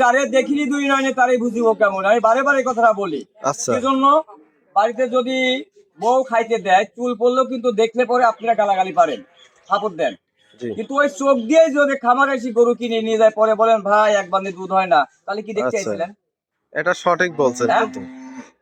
যারে দেখিনি দুই নয়নে তারই বুঝিব কেমন, আমি বারে বারে কথাটা বলি। আচ্ছা সেজন্য বাড়িতে যদি বউ খাইতে দেয়, চুল পড়লেও কিন্তু দেখলে পরে আপনারা গালাগালি পারেন, সাপোর্ট দেন। জি কিন্তু ওই চোখ দিয়েই যদি খামারে এসে গরু কিনে নিয়ে যায়, পরে বলেন ভাই এক বান্দি দুধ হয় না, তাহলে কি দেখতে আচ্ছা চাইছিলেন? এটা সঠিক বলছেন হ্যাঁ? কিন্তু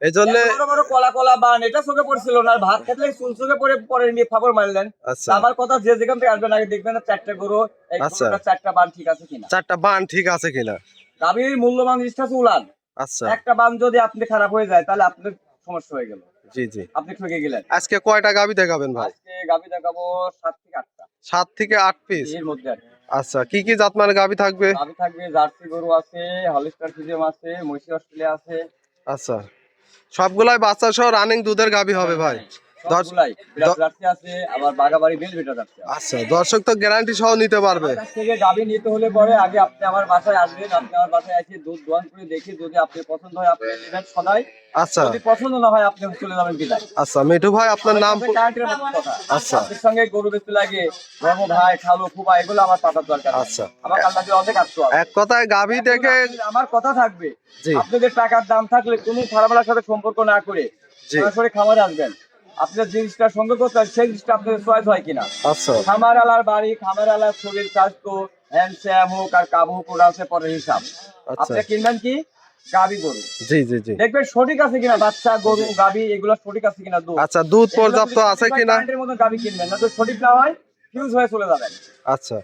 এই জন্য এত বড় বড় কলা কলা বান এটা চোখে পড়ছিল না, আর ভাত খেতে চুল চোখে পরে পরে নিয়ে ফাপর মারলেন। আচ্ছা তা আমার কথা যে যেখান থেকে আসবেন আগে দেখবেন না চারটা গরু, এই আচ্ছা। গরুটার চারটা বান ঠিক আছে কিনা। চারটা বান ঠিক আছে কিনা। গাভীর মূল্যবান জিনিসটা হচ্ছে উলান। আচ্ছা একটা বান যদি আপনি খারাপ হয়ে যায় তাহলে আপনার সমস্যা হয়ে গেল, জি জি। আপনি ঠকে গেলেন। আজকে কয়টা গাভী দেখাবেন ভাই? আজকে গাভী দেখাবো 7 থেকে 8টা, 7 থেকে 8 পিস। এর মধ্যে আর কি। আচ্ছা কি কি জাতমানের গাভী থাকবে? গাভী থাকবে জার্সি গরু আছে, হলিস্টার ফ্রিজিয়াম আছে, মহিষী অস্ট্রেলিয়া আছে। আচ্ছা সবগুলাই বাচ্চা সহ রানিং দুধের গাভী হবে ভাই? সবগুলাই বিরাট জার্সি আছে, আবার বাগাবাড়ি বেলভেটা জার্সি আছে। আচ্ছা দর্শক তো গ্যারান্টি সহ নিতে পারবে। আমার কাছ থেকে গাভী নিতে হলে পরে আগে আপনি আমার বাসায় আসবেন, আপনি আমার বাসায় এসে দুধ দোয়ান করে দেখে যদি আপনি পছন্দ হয় আপনি নেবেন সদাই, আচ্ছা যদি পছন্দ না হয় আপনি চলে যাবেন বিদায়। আচ্ছা মিঠু ভাই আপনার নাম? কারেন্টের মতো কথা। আচ্ছা। আপনার সঙ্গে গরু বেচতে লাগে ধর্ম ভাই খালো ফুবা এগুলো আমার পাতার দরকার নেই। আচ্ছা। আমার আল্লাহ দিয়ে অনেক আসতো আছে। এক কথায় গাভী দেখে আমার কথা থাকবে, জি। আপনাদের টাকার দাম থাকলে কোনো খারাপের সাথে সম্পর্ক না করে জি। সরাসরি খামারে আসবেন। আপনার জিনিসটা সঙ্গে করতে হয় সেই জিনিসটা আপনাদের চয়েস হয় কিনা। আচ্ছা খামার আলার বাড়ি, খামার আলার শরীর স্বাস্থ্য হ্যান্ডস্যাম হোক আর কাবু হোক ওরা আছে পরের হিসাব। আচ্ছা আপনি কিনবেন কি গাভী গরু, জি জি জি। দেখবেন সঠিক আছে কিনা, বাচ্চা গরু গাভী এগুলো সঠিক আছে কিনা, দুধ আচ্ছা দুধ পর্যাপ্ত আছে কিনা। কারেন্টের মতো গাভী কিনবেন না, তো সঠিক না হয় ফিউজ হয়ে চলে যাবেন। আচ্ছা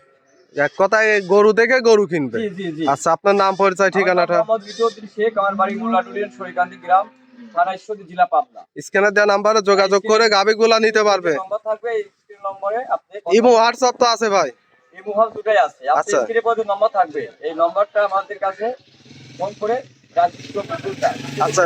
এক কথায় গরু দেখে গরু কিনবে। জি জি জি। আচ্ছা আপনার নাম পরিচয় ঠিকানাটা? মোহাম্মদ বিদ্যুদ্দিন শেখ, আমার বাড়ি মোল্লাটুলিয়ান শরীকান্দি গ্রাম, থানা ঈশ্বরদী, জেলা পাবনা। স্ক্যানার দেওয়া নাম্বারে যোগাযোগ করে গাভীগুলা নিতে পারবে। নম্বর থাকবে এই স্ক্রিন নম্বরে, আপনি ইমো হোয়াটসঅ্যাপ তো আছে ভাই? এই মুহাল দুটাই আছে, আপনি আচ্ছা। স্ক্রিনে পরে নম্বর থাকবে, এই নম্বরটা আমাদের কাছে ফোন করে আচ্ছা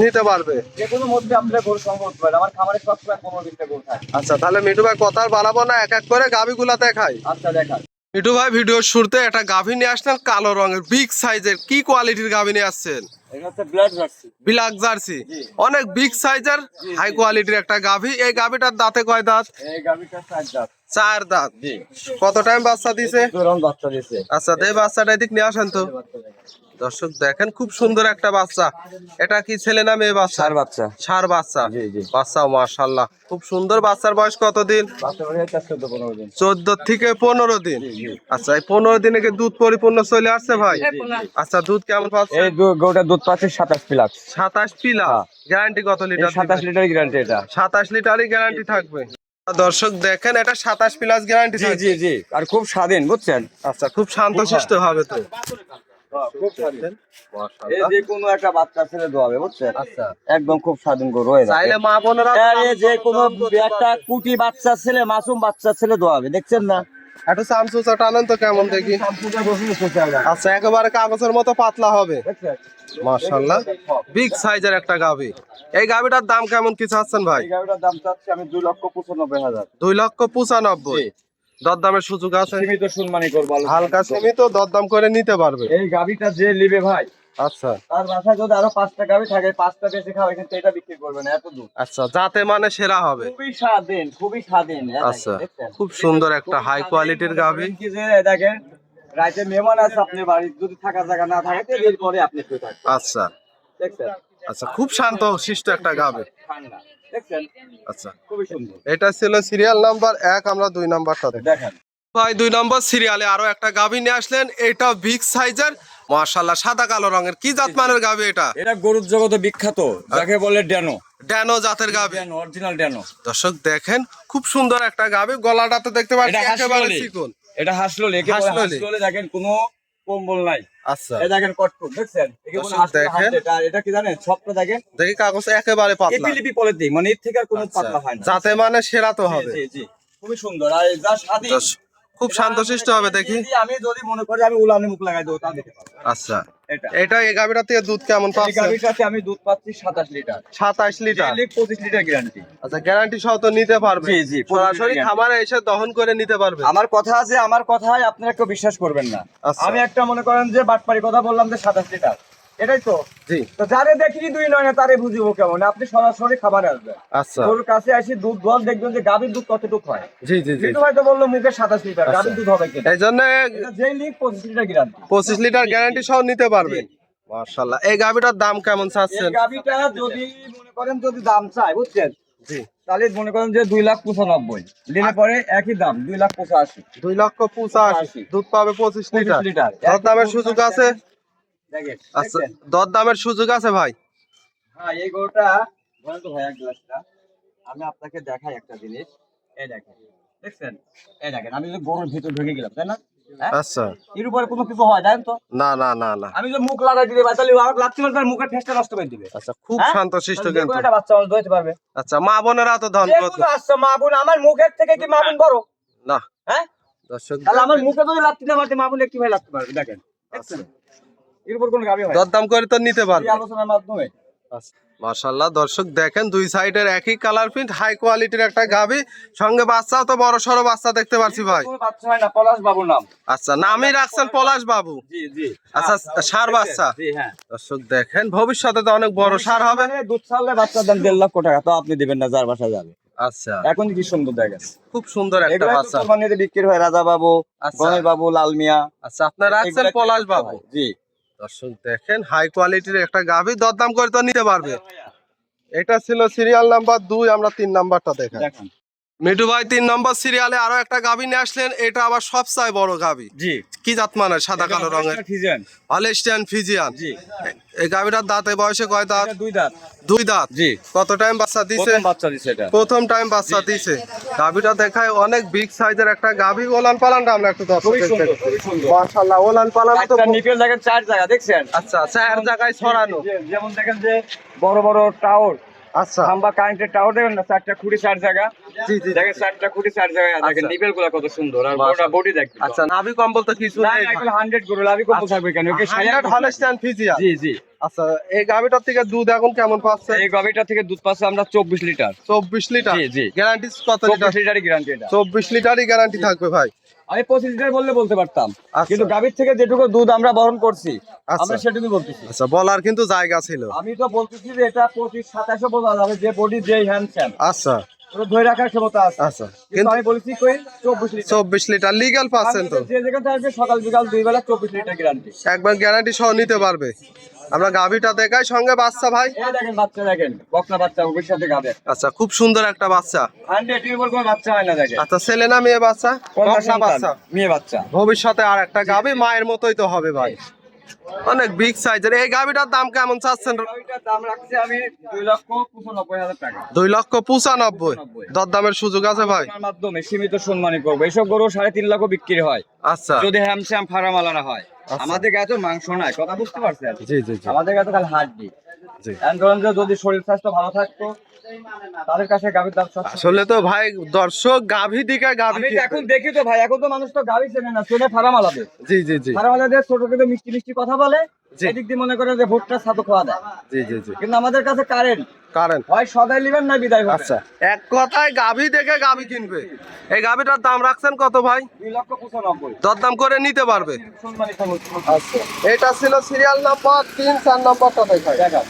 নিতে পারবে। যে কোনো মধ্যে আপনার গরু সংগ্রহ করতে পারেন। আমার খামারে সবসময় 15-20টা গরু থাকে। আচ্ছা তাহলে মিঠু ভাই কথা আর বাড়াবো না, এক এক করে গাভীগুলা দেখাই। আচ্ছা দেখান। মিঠু ভাই ভিডিওর শুরুতে একটা গাভী নিয়ে আসলেন কালো রঙের বিগ সাইজের, কি কোয়ালিটির গাভী নিয়ে আসছেন? এটা হচ্ছে ব্লাড জার্সি। ব্ল্যাক জার্সি, জি। অনেক বিগ সাইজের হাই কোয়ালিটির একটা গাভী। এই গাভীটার দাঁতে কয় দাঁত? এই গাভীটা 4 দাঁত। 4 দাঁত। জি। কত টাইম বাচ্চা দিছে? দুরন বাচ্চা দিয়েছে। আচ্ছা এই বাচ্চাটা এদিক নিয়ে আসেন তো। দর্শক দেখেন খুব সুন্দর একটা বাচ্চা। এটা কি ছেলে না মেয়ে বাচ্চা? ষাঁড় বাচ্চা। ষাঁড় বাচ্চা। জি জি। বাচ্চা মাশাআল্লাহ খুব সুন্দর। বাচ্চার বয়স কতদিন? বাচ্চা বয়স 14-15 দিন। 14 থেকে 15 দিন। জি জি। আচ্ছা এই 15 দিনে কি দুধ পরিপূর্ণ চলে আসছে ভাই? জি, জি। আচ্ছা দুধ কেমন পাচ্ছে? এই গরুটা দুধ পাচ্ছে 27 প্লাস। 27 পিলা। হ্যাঁ। গ্যারান্টি কত এই লিটার? 27 লিটার গ্যারান্টি এটা। 27 লিটারই গ্যারান্টি থাকবে। দর্শক দেখেন এটা 27 প্লাস গ্যারান্টি জি থাকবে। জি জি। আর খুব স্বাধীন বুঝছেন। আচ্ছা খুব শান্তশিষ্ট হবে তো। খুব স্বাধীন। এই মাশাআল্লাহ। যে কোনো একটা বাচ্চা ছেলে দোয়াবে বুঝছেন। আচ্ছা একদম খুব স্বাধীন গরু হয়ে যাবে। চাইলে মা বোনেরা আরে যে কোনো একটা কুটি বাচ্চা ছেলে, মাসুম বাচ্চা ছেলে দোয়াবে, দেখছেন না? একটু চামচুচা টানেন তো কেমন দেখি। আচ্ছা একেবারে কাগজের মতো পাতলা হবে। মাশাআল্লাহ বিগ সাইজের একটা গাভী। এই গাভীটার দাম কেমন কি চাচ্ছেন ভাই? এই গাড়িটার দাম চাচ্ছি আমি 2,95,000। 2,95,000। দরদামের সুযোগ আছে? সীমিত সম্মানী করবো। হালকা সীমিত দরদাম করে নিতে পারবে। এই গাভীটা যে নিবে ভাই, আচ্ছা তার বাসায় যদি আরো 5টা গাভী থাকে, 5টা বেশি খাবে কিন্তু এটা বিক্রি করবে না, এত দুধ। আচ্ছা যাতে মানে সেরা হবে। খুবই স্বাধীন, খুবই স্বাধীন। আচ্ছা খুব সুন্দর একটা হাই কোয়ালিটির গাভী। কি যে দেখেন রাইতে মেহমান আছে আপনার বাড়ি, যদি থাকা জায়গা না থাকে তো এর পরে আপনি শুয়ে থাকবেন। আচ্ছা দেখছেন আচ্ছা খুব শান্ত শিষ্ট একটা গাভী। ঠান্ডা, দেখছেন আচ্ছা খুবই সুন্দর। এটা ছিল সিরিয়াল নাম্বার 1, আমরা 2 নাম্বারটা দেখি। দেখেন ভাই 2 নম্বর সিরিয়ালে আরো একটা গাভী নিয়ে আসলেন। এটা বিগ সাইজের মাশাআল্লাহ সাদা কালো রঙের, কি জাত মানের গাভী এটা? এটা গরুর জগতে বিখ্যাত, যাকে বলে ড্যানো। ড্যানো জাতের গাভী। Dano, original Dano. দর্শক দেখেন খুব সুন্দর একটা গাভী। গলাটা তো দেখতে পাচ্ছি এটা একেবারে হাসললি। চিকন। এটা হাসললি, একে বলে হাসললি। হাসললি। দেখেন কোনো কম্বল নাই। আচ্ছা এই দেখেন কটকট, দেখছেন একে বলে দর্শক হাসললি। দেখেন। এটা এটা কি জানেন সবটা দেখেন দেখি কাগজ একেবারে পাতলা। এপিলিপি পলিথিন, মানে এর থেকে আর কোনো আচ্ছা, পাতলা হয় না। যাতে মানে সেরা তো হবে। জি জি খুবই সুন্দর। আর যা স্বাধীন, দর্শক, খুব শান্তশিষ্ট হবে দেখি। আমি যদি মনে করি আমি উলানে মুখ লাগাই দেবো তা দেখতে পাবো। আচ্ছা এটা এটা এই গাভীটা থেকে দুধ কেমন এই পাচ্ছে? গাভীর সাথে আমি দুধ পাচ্ছি 27 লিটার। 27 লিটার। 25 litre guarantee. আচ্ছা গ্যারান্টি সহ তো নিতে পারবে? জি জি সরাসরি খামারে এসে দহন করে নিতে পারবে। আমার কথা আছে, আমার কথায় আপনারা কেউ বিশ্বাস করবেন না। আচ্ছা। আমি একটা মনে করেন যে বাটপারি কথা বললাম যে 27 লিটার, এটাই তো। জি তো যারে দেখি দুই নয় না তারে বুঝিব কেমন, আপনি সরাসরি খাবার আসবেন, আচ্ছা গরুর কাছে আসি দুধ দোয়ান দেখবেন যে গাভীর দুধ কতটুকু হয়। জি জি জি কিন্তু হয়তো বললো মুখে 27 লিটার, আচ্ছা। গাভীর দুধ হবে কিনা, এই জন্য এটা যেই লিখ 25 লিটার গ্যারান্টি। 25 লিটার গ্যারান্টি সহ নিতে পারবে। জি। মাশাআল্লাহ, এই গাভিটার দাম কেমন এই চাচ্ছেন? গাভীটা যদি মনে করেন যদি দাম চাই বুঝছেন, জি তাহলে মনে করেন যে 2,95,000 নিলে পরে একই দাম 2,85,000। 2,85,000 দুধ পাবে 25 লিটার। 25 লিটার দর দামের সুযোগ আছে? দেখেন আচ্ছা, দেখছেন? দর দামের সুযোগ আছে ভাই? হ্যাঁ এই গরুটা ধরেন তো ভাই এক গ্লাসটা আমি আপনাকে দেখাই একটা জিনিস। এই দেখেন দেখছেন, এই দেখেন আমি যদি গরুর ভিতর ঢুকে গেলাম তাই না, হ্যাঁ আচ্ছা এর উপরে কোনো কিছু হয় জানেন তো, না না না না আমি যদি মুখ লাগাই দিলে ভাই তাহলে আমার লাগতে পারবে মুখের ঠেসটা নষ্ট করে দিবে। আচ্ছা, খুব হ্যাঁ? শান্তশিষ্ট তাহলে যে কিন্তু। কোনো একটা বাচ্চা মানুষ ধরতে পারবে। আচ্ছা, মা বোনেরা তো ধন করতো যেগুলো আসছে মা বোন, আমার মুখের থেকে কি মা বোন বড়? না। হ্যাঁ দর্শক তাহলে আমার মুখে যদি লাগতে না পারতে মা বোন একটু ভাই লাগতে পারবে। দেখেন দেখছেন এর উপর কোনো গাবি হয় না। দরদাম করে তো নিতে পারবে। এই আলোচনার মাধ্যমে মাশাআল্লাহ, দর্শক দেখেন দুই সাইডের একই কালার প্রিন্ট, হাই কোয়ালিটির একটা গাভি, সঙ্গে বাচ্চাও তো বড় সড়ো বাচ্চা দেখতে পাচ্ছি ভাই। কোনো বাচ্চা হয় না, পলাশ বাবুর নাম। আচ্ছা, নামই রাখছেন পলাশ বাবু। জি জি আচ্ছা, ষাঁড় বাচ্চা। জি হ্যাঁ। দর্শক দেখেন ভবিষ্যতে তো অনেক বড় ষাঁড় হবে। দুধ ছাড়লে বাচ্চার দাম 1.5 লক্ষ টাকা, তো আপনি দিবেন না যার বাসা যাবে। আচ্ছা, এখন কি সুন্দর দেখেন, খুব সুন্দর একটা এগুলো তো বাচ্চা। কোরবানিতে বিক্রি হয়, রাজা বাবু, আচ্ছা। গণেশ বাবু, লাল মিয়া। আচ্ছা, আপনার রাখছেন এগুলো পলাশ বিক্রি বাবু। হয়। জি দর্শক দেখেন হাই কোয়ালিটির একটা গাভি, দরদাম করে তো নিতে পারবে। এটা ছিল সিরিয়াল নাম্বার 2, আমরা 3 নাম্বারটা দেখাই। দেখেন মিঠু ভাই 3 নম্বর সিরিয়ালে আরো একটা গাভি নিয়ে আসলেন, এটা আবার সবচেয়ে বড় গাভি। জি কি জাত মানের? সাদা কালো রঙের ফিজিয়ান। Holstein Friesian. জি এই গাভিটার দাঁতে বয়সে কয় দাঁত? এটা 2 দাঁত। 2 দাঁত। জি কত টাইম বাচ্চা দিছে? প্রথম বাচ্চা দিছে এটা। প্রথম টাইম বাচ্চা দিছে। গাভিটা দেখায় অনেক বিগ সাইজের একটা গাভি। ওলান পালানটা আমরা একটু খুবই দর্শক সুন্দর খুবই সুন্দর। মাশাআল্লাহ, ওলান পালান তো একটা নিপেল দেখেন 4 জায়গা দেখছেন। আচ্ছা, চার জায়গায় ছড়ানো। যেমন দেখেন যে বড় বড় টাওয়ার, আচ্ছা খাম্বা কারেন্টের টাওয়ার দেখেন না, 4টা খুঁটি 4 জায়গা। জি জি দেখেন 4টা খুঁটি 4 জায়গায়, দেখেন আচ্ছা। নিপেল গুলা কত সুন্দর, আর মাশাআল্লাহ। বডি দেখেন। আচ্ছা, নাভি কম্বল তো কিছু না নেই। না এগুলো 100 গরু, লাভি কত থাকবে কেন, ওকে 100 হলস্টিয়ান ফিজিয়ান। জি জি। আচ্ছা, এই গাভিটার থেকে দুধ এখন কেমন পাচ্ছে? এই গাভিটা থেকে দুধ পাচ্ছে আমরা 24 লিটার। 24 লিটার। জি, জি। গ্যারান্টি কত লিটার? 24 লিটারই গ্যারান্টি এটা। 24 লিটারই গ্যারান্টি থাকবে ভাই। আমি 25 লিটার বললে বলতে পারতাম, আচ্ছা। কিন্তু গাভির থেকে যেটুকু দুধ আমরা বহন করছি আচ্ছা। আমরা সেটুকুই বলতেছি। আচ্ছা, বলার কিন্তু জায়গা ছিল। আমি তো বলতেছি যে এটা 25-27 বলা যাবে, যে বডি যে হ্যান্ডসাম আচ্ছা ওটা ধরে রাখার ক্ষমতা আছে। আচ্ছা, কিন্তু কিন্তু আমি বলছি কই 24 লিটার। 24 লিটার লিগ্যাল পাচ্ছেন তো? যে যেখানে আসবে সকাল বিকাল 2 বেলা 24 লিটার গ্যারান্টি। একবার গ্যারান্টি সহ নিতে পারবে। আমরা গাভিটা দেখাই, সঙ্গে বাচ্চা ভাই। এই দেখেন বাচ্চা দেখেন, বকনা বাচ্চা ভবিষ্যতে গাবে। আচ্ছা, খুব সুন্দর একটা বাচ্চা। 100 এর উপর কোনো বাচ্চা হয় না দেখেন। আচ্ছা, ছেলে না মেয়ে বাচ্চা? কন্যা বকনা সন্তান, বাচ্চা। মেয়ে বাচ্চা। ভবিষ্যতে আর একটা গাভি মায়ের মতোই তো হবে ভাই। অনেক বিগ সাইজের এই গাভিটার দাম কেমন চাচ্ছেন? গাভিটার দাম রাখছি আমি 2,95,000 টাকা। 2,95,000। দরদামের সুযোগ আছে ভাই? আপনার মাধ্যমে সীমিত সম্মানই করবো। এসব গরু 3.5 লাখ বিক্রি হয় আচ্ছা যদি হ্যামস্যাম ফার্মালারা হয়। আমাদের গায়ে তো মাংস নাই, কথা বুঝতে পারছেন? জি জি জি আমাদের গায়ে তো খালি হাড্ডি। জি। এখন ধরেন যে যদি শরীর স্বাস্থ্য ভালো থাকতো তাদের কাছে গাভীর দাম সস্তা। আসলে তো ভাই দর্শক গাভি দিকে গাভি আমি তো এখন দেখি তো ভাই, এখন তো মানুষ তো গাভী চেনে না, চেনে ফার্মালাদের। জি জি জি ফার্মালাদের ছোট কিন্তু মিষ্টি মিষ্টি কথা বলে, জি। এদিক দিয়ে মনে করে যে ভোটটা ছাতু খাওয়া দেয়। জি জি জি কিন্তু আমাদের কাছে কারেন্ট কারেন্ট। হয়, সদাই নেবেন না বিদায় হবে। আচ্ছা, এক কথায় গাভি দেখে গাভি কিনবে। এই গাভিটার দাম রাখছেন কত ভাই? 2,95,000। দরদাম করে নিতে পারবে। সম্মানিত আচ্ছা, এটা ছিল সিরিয়াল নাম্বার 3, 4 নম্বরটা দেখাই। দেখা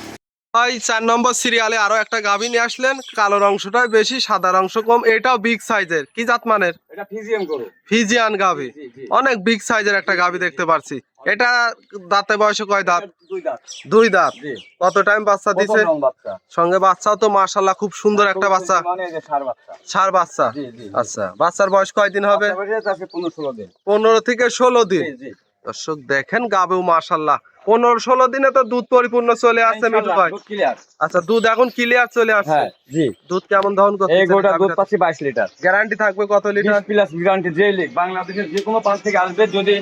ভাই 4 নম্বর সিরিয়ালে আরো একটা গাভি নিয়ে আসলেন, কালোর অংশটাই বেশি, সাদার অংশ কম। এটাও বিগ সাইজের। কি জাত মানের? এটা ফিজিয়াম গরু। ফিজিয়ান গাভি। জি, জি। অনেক বিগ সাইজের একটা গাভি দেখতে পাচ্ছি। এটা দাঁতে বয়সে কয় দাঁত? 2 দাঁত। 2 দাঁত। জি। কত টাইম বাচ্চা দিছে? প্রথম বাচ্চা। সঙ্গে বাচ্চাও তো মাশাআল্লাহ খুব সুন্দর একটা বাচ্চা। মানে যে ষাঁড় বাচ্চা। ষাঁড় বাচ্চা। জি, জি, জি। আচ্ছা, বাচ্চার বয়স কয়দিন হবে? বাচ্চা বয়স আছে 15-16 দিন। 15 থেকে 16 দিন। জি, জি। দর্শক দেখেন গাবেও মাশাআল্লাহ 15-16 দিনে তো দুধ পরিপূর্ণ চলে আসছে মিঠু ভাই। দুধ ক্লিয়ার। আচ্ছা, দুধ এখন ক্লিয়ার চলে আসছে। হ্যাঁ, জি। দুধ কেমন দহন করতে? এই গরুটার দুধ পাচ্ছি 22 লিটার। গ্যারান্টি থাকবে কত লিটার? 20 plus guarantee. যে লিখ বাংলাদেশের যে কোনো প্রান্ত থেকে আসবে, যদি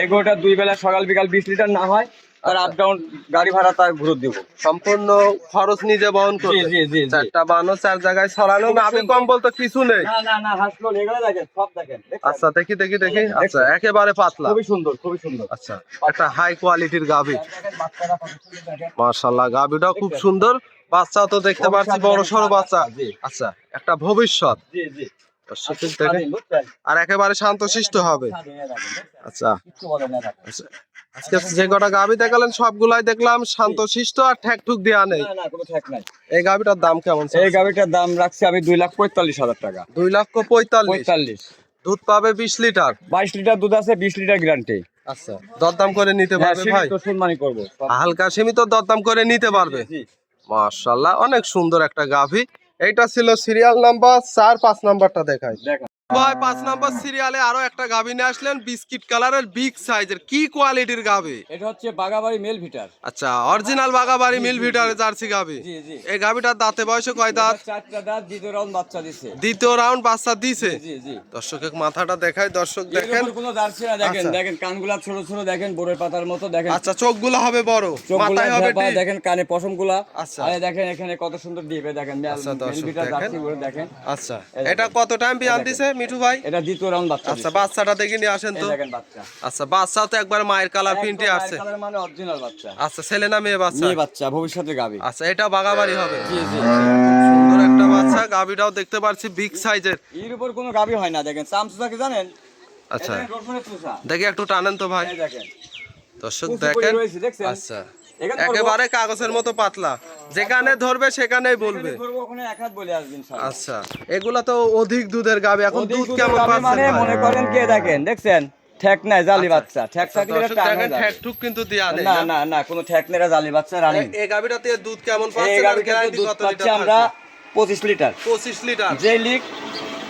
এই গরুটা 2 বেলা সকাল বিকাল 20 লিটার না হয়, তার আপ ডাউন গাড়ি ভাড়া তার ঘুরে দেব। সম্পূর্ণ খরচ নিজে বহন করবে। জি, জি, জি। চারটা বানো 4 জায়গায় ছড়ানো, নাভি কম্বল তো কিছু নেই। না না না, হাসলো এগুলো দেখেন, সব দেখেন। দেখছেন? আচ্ছা, দেখি দেখি দেখি। আচ্ছা, একেবারে পাতলা। খুবই সুন্দর, খুবই সুন্দর। আচ্ছা, একটা হাই কোয়ালিটির গাভি। দেখেন বাচ্চারা কত সুন্দর দেখেন। মাশাআল্লাহ, গাভিটাও খুব সুন্দর। বাচ্চা তো দেখতে পাচ্ছি বড় সড়ো বাচ্চা। জি। আচ্ছা, একটা ভবিষ্যৎ। জি, জি। দর্শক দেখেন আর একেবারে শান্তশিষ্ট হবে। আচ্ছা আচ্ছা, আজকে যে কটা গাভী দেখালেন সবগুলাই দেখলাম শান্তশিষ্ট আর ঠেকঠুক দেয়া নেই। এই গাভীটার দাম কেমন? এই গাভীটার দাম রাখছি আমি 2,45,000 টাকা। 2,45,000। দুধ পাবে 20 লিটার। 22 লিটার দুধ আছে, 20 লিটার গ্যারান্টি। আচ্ছা, দরদাম করে নিতে পারবে ভাই? সম্মানই করব, হালকা সীমিত দরদাম করে নিতে পারবে। মাশাআল্লাহ, অনেক সুন্দর একটা গাভী। এইটা ছিল সিরিয়াল নাম্বার 4। 5 নাম্বারটা দেখাই ভাই। 5 নাম্বার সিরিয়ালে আরো একটা গাভী নিয়ে আসলেন, বিস্কিট কালারের বিগ সাইজের। কি কোয়ালিটির গাভী? এটা হচ্ছে বাগাবাড়ি মেল ভিটার। আচ্ছা, অরিজিনাল বাগাবাড়ি মিল ভিটারের জার্সি গাভী। জি জি। এই গাভীটার দাঁতে বয়সে কয় দাঁত? 4টা দাঁত, দ্বিতীয় রাউন্ড বাচ্চা দিছে। দ্বিতীয় রাউন্ড বাচ্চা দিছে। জি জি। দর্শকের মাথাটা দেখাই, দর্শক দেখেন। এর কোনো জার্সি না, দেখেন দেখেন কানগুলা ছোট ছোট, দেখেন বোরের পাতার মতো, দেখেন। আচ্ছা, চোখগুলো হবে বড়, মাথায় হবে টিপ। দেখেন কানে পশমগুলা। আচ্ছা, আরে দেখেন এখানে কত সুন্দর ডিপে, দেখেন মেল ভিটার জার্সি বলে, দেখেন। আচ্ছা, এটা কত টাইম বিয়ান দিছে মিঠু ভাই? এটা দ্বিতীয় রাউন্ড বাচ্চা। আচ্ছা, বাচ্চাটা দেখে নিয়ে আসেন তো। দেখেন বাচ্চা। আচ্ছা, বাচ্চাও তো একবার মায়ের কালার প্রিন্টে আসছে। কালার মানে অরিজিনাল বাচ্চা। আচ্ছা, ছেলে না মেয়ে বাচ্চা? মেয়ে বাচ্চা, ভবিষ্যতে গাবি। আচ্ছা, এটা বাগাবাড়ি হবে। জি জি। সুন্দর একটা বাচ্চা, গাবিটাও দেখতে পাচ্ছি বিগ সাইজের। এর উপর কোনো গাবি হয় না, দেখেন চামচুটাকে জানেন? আচ্ছা, এটা রসুনের চুষা। দেখি একটু টানেন তো ভাই। এই দেখেন দর্শক কুচি দেখেন। করে রয়েছে, দেখছেন? আচ্ছা, এখানে একেবারে কাগজের মতো পাতলা, যেখানে ধরবে সেখানেই বলবে। ধরবো, ওখানে এক হাত বলে আসবেন সব। আচ্ছা, এগুলা তো অধিক দুধের গাবি। এখন অধিক দুধ দুধের কেমন গাভী পাচ্ছেন মানে ভাই? মনে করেন কে, দেখেন দেখছেন ঠেক নাই, জালি বাচ্চা। ঠেক থাকলে দর্শক এটা টানা দেখেন, যাবে। ঠেকঠুক কিন্তু দেয়া নেই না না? না না, কোনো ঠেক নেই, জালি বাচ্চা রানিং। এই গাবিটাতে দুধ কেমন এই পাচ্ছেন আর গাভীটাতে গ্যারান্টি দুধ কত পাচ্ছি লিটার? আমরা 25 লিটার। 25 লিটার। যে লিক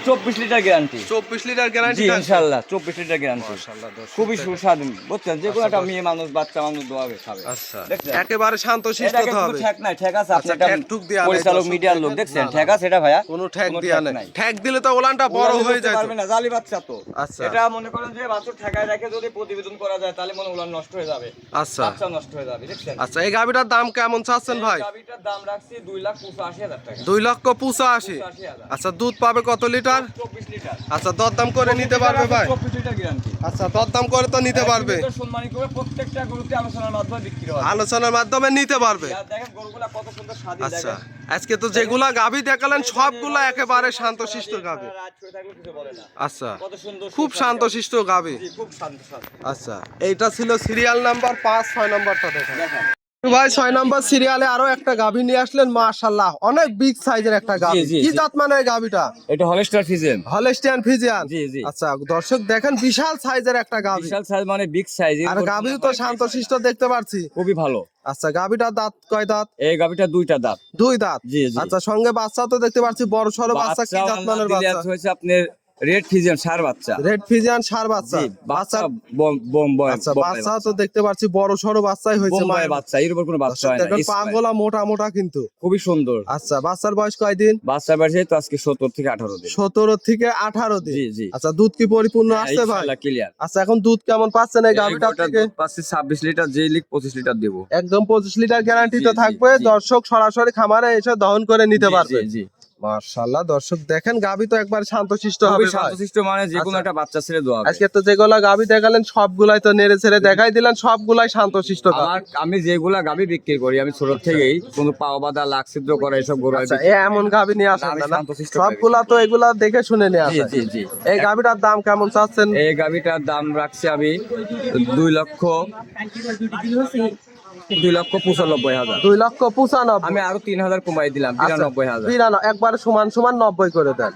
24 লিটার গ্যারান্টি। 24 লিটার গ্যারান্টি জি থাকবে। ইনশাআল্লাহ 24 লিটার গ্যারান্টি। মাশাআল্লাহ, দর্শক খুবই দেখেন। সুস্বাদু, বুঝছেন? যে কোনো একটা মেয়ে মানুষ, বাচ্চা মানুষ দোয়াবে, খাবে। আচ্ছা, দেখছেন? একেবারে শান্তশিষ্ট এটা কিন্তু হবে। ঠেক নাই, ঠেক আছে। আপনি আচ্ছা, একটা ঠেক-ঠুক দেয়া নাই, পরিচালক দর্শক মিডিয়ার দেখেন। লোক, দেখছেন? না, ঠেক আছে এটা ভাইয়া? কোনো ঠেক কোনো দেয়া ঠেক নাই। ঠেক দিলে তো ওলানটা বড় উলান হয়ে করতে যায়। পারবে না, জালি বাচ্চা তো। আচ্ছা। এটা মনে করেন যে বাছুর ঠেকায় রেখে যদি প্রতিবেদন করা যায়, তাহলে মনে উলান নষ্ট হয়ে যাবে, আচ্ছা বাচ্চা নষ্ট হয়ে যাবে, দেখছেন? আচ্ছা, এই গাবিটার দাম কেমন চাচ্ছেন ভাই? এই গাভীটার দাম রাখছি 2,85,000 টাকা। 2,85,000। 85,000। আচ্ছা, দুধ পাবে কত লিটার? 24 লিটার। আচ্ছা, দরদাম করে নিতে পারবে ভাই? 24 লিটার গ্যারান্টি। আচ্ছা, দরদাম করে তো নিতে পারবে। সম্মানী করে প্রত্যেকটা গরুতে আলোচনার মাধ্যমে বিক্রি হবে। আলোচনার মাধ্যমে নিতে পারবে। আর দেখেন গরুগুলা কত সুন্দর স্বাধীন, আচ্ছা, দেখেন। আজকে তো যেগুলা গাভী দেখালেন সবগুলা একেবারে শান্তশিষ্ট গাভী। রাত শুয়ে থাকলেও কিছু বলে না। আচ্ছা, কত সুন্দর খুব সুস্বাদু শান্তশিষ্ট গাভী। জি, খুব শান্ত শান্ত। আচ্ছা, এইটা ছিল সিরিয়াল নাম্বার 5। 6 নাম্বারটা দেখেন দেখেন ভাই। 6 নাম্বার সিরিয়ালে আরো একটা গাভী নিয়ে আসলেন, মাশাআল্লাহ, অনেক বিগ সাইজের একটা গাভী। জি, কি জি। জাত মানে এই গাভীটা? এটা হলস্টার ফিজিয়ান। Holstein Friesian. জি, জি। আচ্ছা, দর্শক দেখেন, বিশাল সাইজের একটা গাভী। বিশাল সাইজ মানে বিগ সাইজ। আর গাভীও তো শান্তশিষ্ট দেখতে পাচ্ছি। খুবই ভালো। আচ্ছা, গাভীটার দাঁত কয় দাঁত? এই গাভীটা 2টা দাঁত। 2 দাঁত। জি, জি। আচ্ছা, সঙ্গে বাচ্চা তো দেখতে পাচ্ছি, বড় সরো বাচ্চা। কি জাত মানের বাচ্চা? হয়েছে আপনার রেড ফিজিয়ান সার বাচ্চা। রেড ফিজিয়ান সার বাচ্চা। জি, বাচ্চা বাচ্চা আচ্ছা, বাচ্চা তো দেখতে পাচ্ছি বড় সরো বাচ্চাই হয়েছে। বোম্বাই বাচ্চা, এর উপর কোনো বাচ্চা হয় না। দেখেন পাগুলা মোটা মোটা কিন্তু খুবই সুন্দর। আচ্ছা, বাচ্চার বয়স কয়দিন? বাচ্চার বয়স তো আজকে 17 থেকে 18 দিন। 17 থেকে 18 দিন। জি, জি। আচ্ছা, দুধ কি পরিপূর্ণ আসছে ভাই? ইনশাআল্লাহ ক্লিয়ার। আচ্ছা, এখন দুধ কেমন পাচ্ছেন এই গাভীটা থেকে? পাচ্ছি 26 লিটার, যে লিক 25 লিটার দেব। একদম 25 লিটার গ্যারান্টি তো জি, জি, থাকবে। জি। দর্শক সরাসরি খামারে এসে দহন করে নিতে জি, পারবে। জি, জি। মাশাআল্লাহ, দর্শক দেখেন, গাভী তো একবার শান্তশিষ্ট হবে খুবই ভাই। শান্তশিষ্ট, মানে যে কোনো আচ্ছা। একটা বাচ্চা ছেড়ে দেওয়া হবে। আজকে তো যেগুলা গাভী দেখালেন সবগুলাই তো নেড়ে ছেড়ে দেখাই দিলেন, সবগুলাই শান্তশিষ্ট গাভী। আমি যেগুলা গাভী বিক্রি করি, আমি ছোট থেকেই কোনো পাও বাঁধা লাক ছিদ্র করা এসব গরু আমি আচ্ছা, বিক্রি করি। এমন গাভী নিয়ে আসেন আমি না? শান্তশিষ্ট সবগুলা তো এগুলা দেখে শুনে নিয়ে জি, আসেন। জি, জি। এই গাভীটার দাম কেমন চাচ্ছেন? এই গাভীটার দাম রাখছি আমি 2,95,000। 2,95,000। আমি আরো 3,000 কমাই দিলাম, আচ্ছা, 93,000। একবার সমান সমান 90 করে দেন।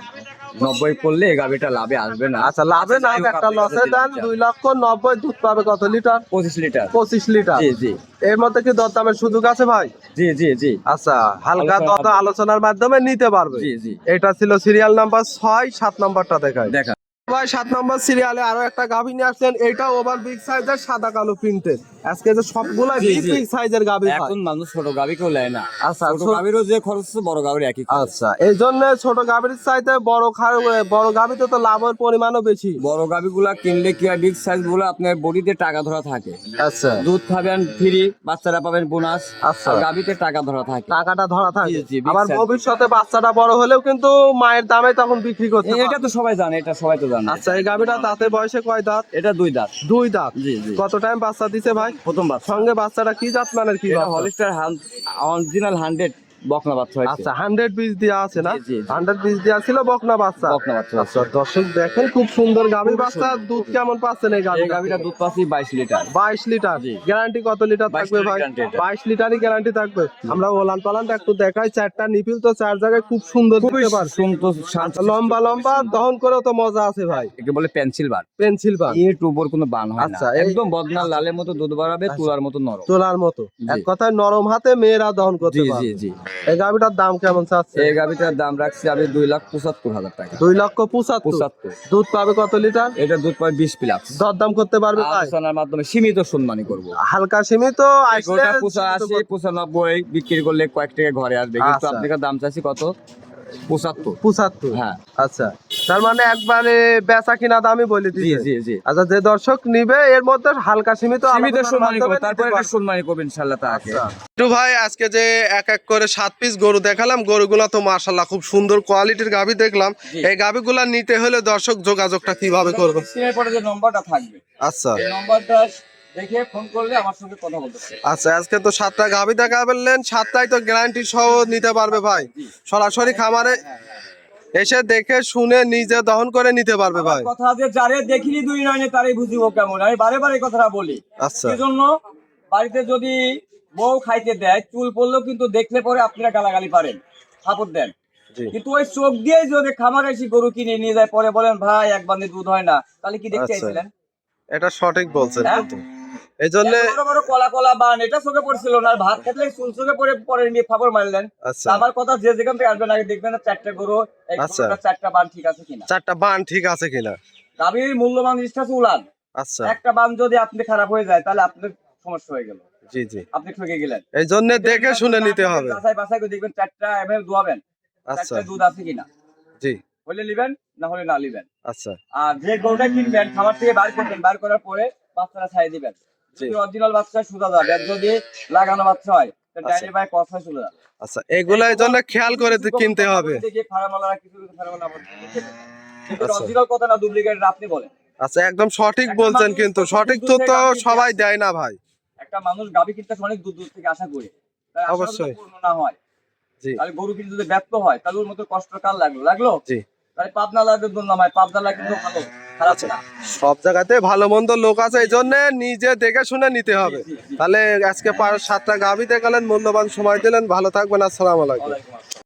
90 করলে এই গাভীটা লাভে আসবে না। আচ্ছা, লাভে না যাই হোক, একটা আপনি লসে কাছে দেন। দিতে চান। 2,90,000। দুধ পাবে কত লিটার? 25 লিটার। 25 লিটার। জি, জি। এর মধ্যে কি দরদামের সুযোগ আছে ভাই? জি, জি, জি। আচ্ছা, হালকা দর আলোচনার মাধ্যমে নিতে পারবে। জি, জি। এটা ছিল সিরিয়াল নাম্বার 6। 7 নাম্বারটা দেখায় দেখা ভাই। 7 নাম্বার সিরিয়ালে আরো একটা গাভী নিয়ে আসছেন। এটা ওভার বিগ সাইজের, সাদা কালো প্রিন্টের। আজকে যে সবগুলাই জি, বিগ জি। বিগ সাইজের গাভী ভাই। এখন মানুষ ছোট গাভী কেউ নেয় না। আচ্ছা, ছোট গাভীরও যে খরচ আছে, বড় গাভীর একই খরচ। আচ্ছা, এই জন্য ছোট গাভীর চাইতে বড় গাভীতে তো লাভের পরিমাণও বেশি। বড় গাভীগুলা কিনলে কি হয়, বিগ সাইজ গুলো আপনার বডিতে টাকা ধরা থাকে। আচ্ছা, দুধ খাবেন ফ্রি, বাচ্চারা পাবেন বোনাস। আচ্ছা। আর গাভীতে টাকা ধরা থাকে। টাকাটা ধরা থাকে। জি, জি, big আবার size। ভবিষ্যতে বাচ্চাটা বড় হলেও কিন্তু মায়ের দামে তখন বিক্রি করতে এটা পারবে। তো সবাই জানে, এটা সবাই তো জানে। আচ্ছা, এই গাভীটা দাঁতে বয়সে কয় দাঁত? এটা 2 দাঁত। 2 দাঁত। জি, জি। কত টাইম বাচ্চা দিছে ভাই? প্রথম বাচ্চা। সঙ্গে বাচ্চাটা কি জাত মানের? কি এটা বাচ্চা? হলিস্টার অরিজিনাল 100 বকনা বাচ্চা হয়েছে। আচ্ছা 100 পিস দেওয়া আছে না? জি, জি, জি। 100 পিস দেওয়া ছিল বকনা বাচ্চা। বকনা বাচ্চা আচ্ছা দর্শক দেখেন খুব সুন্দর গাভী খুবই বাচ্চা। সুন্দর। দুধ কেমন পাচ্ছেন এই এই গাভী? গাভীটা দুধ পাচ্ছি 22 লিটার। 22 লিটার। জি। গ্যারান্টি কত লিটার 22 থাকবে ভাই? লিটার guarantee এটা। 22 লিটারই গ্যারান্টি থাকবে। আমরা ওলান পালানটা একটু দেখাই। চারটা নিপিল তো চার জায়গায় খুব সুন্দর খুবই দেখতে পারছি। সুন্দর শান্ত। লম্বা লম্বা দহন করেও তো মজা আছে ভাই। একে বলে পেন্সিল বার। পেন্সিল বান এর উপর কোনো বান হয় না। আচ্ছা, এই- একদম বদনার লালের মতো দুধ বাড়াবে, আচ্ছা। তুলার মতো নরম। তোলার মতো। জি। এক কথায় নরম হাতে মেয়েরা দহন করতে জি, পারবে। জি, জি। এই গাভীটার দাম কেমন চাচ্ছে? এই গাভীটার দাম রাখছি আমি 2,75,000 টাকা। 2,75,000। 75। দুধ পাবে কত লিটার? এটা দুধ পাবে 20 প্লাস। দরদাম করতে পারবে ভাই? আলোচনার মাধ্যমে সীমিত সম্মানী করবো। হালকা সীমিত আসলে গোটা 85, 95 বিক্রি করলে কয়েক টাকা ঘরে আসবে, কিন্তু আচ্ছা। আপনাকে দাম চাচ্ছি কত? 75। 75। হ্যাঁ। আচ্ছা তার মানে একবারে বেচা কিনা দামই বলে জি, দিয়েছে। জি, জি। আচ্ছা যে দর্শক নিবে এর মধ্যে হালকা সীমিত সীমিত আলোচনার সম্মানী করবো, মাধ্যমে তারপরে নিতে একটা পারবে। সম্মানী করবো ইনশাল্লাহ তাকে। আচ্ছা। একটু ভাই আজকে যে এক এক করে 7 পিস গরু দেখালাম, গরুগুলা তো মাশাআল্লাহ খুব সুন্দর কোয়ালিটির গাভী দেখলাম। জি। এই গাভীগুলা নিতে হলে দর্শক যোগাযোগটা কিভাবে করবে? স্ক্রিনের পরে যে নম্বরটা থাকবে, আচ্ছা এই নম্বরটা দেখে ফোন করলে আমার সঙ্গে কথা বলতে পারবে। আচ্ছা আজকে তো 7টা গাভী দেখা বললেন, 7টাই তো গ্যারান্টি সহ নিতে পারবে ভাই? জি। সরাসরি খামারে হ্যাঁ, হ্যাঁ। এসে দেখে শুনে নিজে দহন করে নিতে পারবে ভাই? আমার কথা যে যারে দেখিনি দুই নয়নে তারই বুঝিব কেমন। আমি বারে বারে কথাটা বলি। আচ্ছা সেজন্য বাড়িতে যদি বউ খাইতে দেয়, চুল পড়লেও কিন্তু দেখলে পরে আপনারা গালাগালি পারেন, থাপড় দেন। জি কিন্তু ওই চোখ দিয়ে যদি খামারে এসে গরু কিনে নিয়ে যায়, পরে বলেন ভাই এক বান্দি দুধ হয় না, তাহলে কি দেখতে আচ্ছা। চাইছিলেন? এটা সঠিক বলছেন হ্যাঁ? কিন্তু এই জন্য এত বড় বড় কলা কলা বান, এটা চোখে পড়ছিল না। আর ভাত খেতে চুল চোখে পরে পরে নিয়ে ফাপড় মারলেন। আচ্ছা তা আমার কথা যে যেখান থেকে আসবেন আগে দেখবেন না 4টা গরু, এই আচ্ছা। গরুটার 4টা বান ঠিক আছে কিনা। 4টা বান ঠিক আছে কিনা। গাভীর মূল্যবান জিনিসটা হচ্ছে উলান। আচ্ছা একটা বান যদি আপনি খারাপ হয়ে যায় তাহলে আপনার সমস্যা হয়ে গেল, জি জি আপনি ঠকে গেলেন। এই জন্য দেখে শুনে নিতে হবে। বাছাই বাছাই করে দেখবেন 4টা এমএল দুয়াবেন, আচ্ছা 4টা দুধ আছে কিনা। জি হলে নিবেন, না হলে না নিবেন। আচ্ছা আর যে গরুটা কিনবেন খামার থেকে বার করবেন, বার করার পরে বাচ্চাটা ছাই দিবেন। জি। যদি অরিজিনাল বাচ্চা হয় সোজা যাবে, আর যদি লাগানো বাচ্চা হয় তাহলে আচ্ছা। ডাইনি বাই কথা সোজা যাবে। আচ্ছা এগুলা এই জন্য খেয়াল করে কিনতে হবে। দেখি ফার্মালারা কিছু কিছু ফার্মালা বলে কিন্তু আচ্ছা। অরিজিনাল কথা না, ডুপ্লিকেট আপনি বলেন। আচ্ছা একদম সঠিক বলছেন, কিন্তু সঠিক তথ্য সবাই দেয় না ভাই। একটা মানুষ গাভী কিনতে অনেক দূর দূর থেকে আশা করে, তার আশা অবশ্যই। যদি পূর্ণ না হয়, জি তাহলে গরু কিনতে যদি ব্যর্থ হয়, তাহলে ওর মতো কষ্ট কার লাগলো। জি তাহলে পাবনা লাগে দুর্নামায়, পাবনা লাগে কিন্তু ভালো, খারাপ না। সব জায়গাতে ভালো মন্দ লোক আছে, এই জন্য নিজে দেখে শুনে নিতে হবে। জি, জি। তাহলে আজকে 7টা গাভী দেখালেন, মূল্যবান সময় দিলেন, ভালো থাকবেন, আসসালামু আলাইকুম। ওয়ালাইকুম আসসালাম।